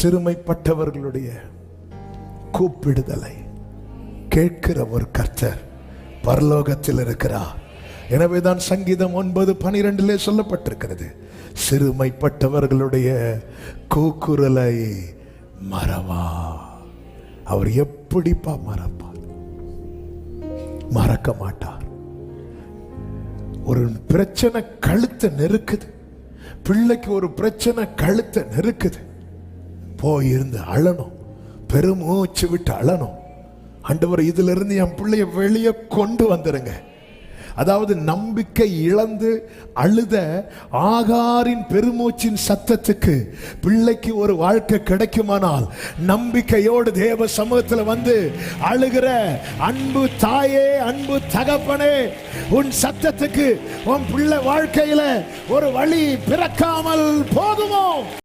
சிறுமைப்பட்டவர்களுடைய கூப்பிடுதலை கேட்கிற ஒரு கர்த்தர் பரலோகத்தில் இருக்கிறார். எனவேதான் சங்கீதம் 9:12 சொல்லப்பட்டிருக்கிறது, சிறுமைப்பட்டவர்களுடைய கூக்குரலை மறவா. அவர் எப்படிப்பா மறப்பார்? மறக்க மாட்டார். ஒரு பிரச்சனை கழுத்தை நெருக்குது, பிள்ளைக்கு ஒரு பிரச்சனை கழுத்தை நெருக்குது, போயிருந்து அழணும், பெருமூச்சு விட்டு அழணும். ஆண்டவர், இதுல இருந்து என் பிள்ளைய வெளியே கொண்டு வந்துருங்க. அதாவது நம்பிக்கை இழந்து அழுத ஆகாரின் பெருமூச்சின் சத்தத்துக்கு பிள்ளைக்கு ஒரு வாழ்க்கை கிடைக்குமானால், நம்பிக்கையோடு தேவ சமூகத்தில் வந்து அழுகிற அன்பு தாயே, அன்பு தகப்பனே, உன் சத்தத்துக்கு உன் பிள்ளை வாழ்க்கையில ஒரு வழி பிறக்காமல் போகுமோ?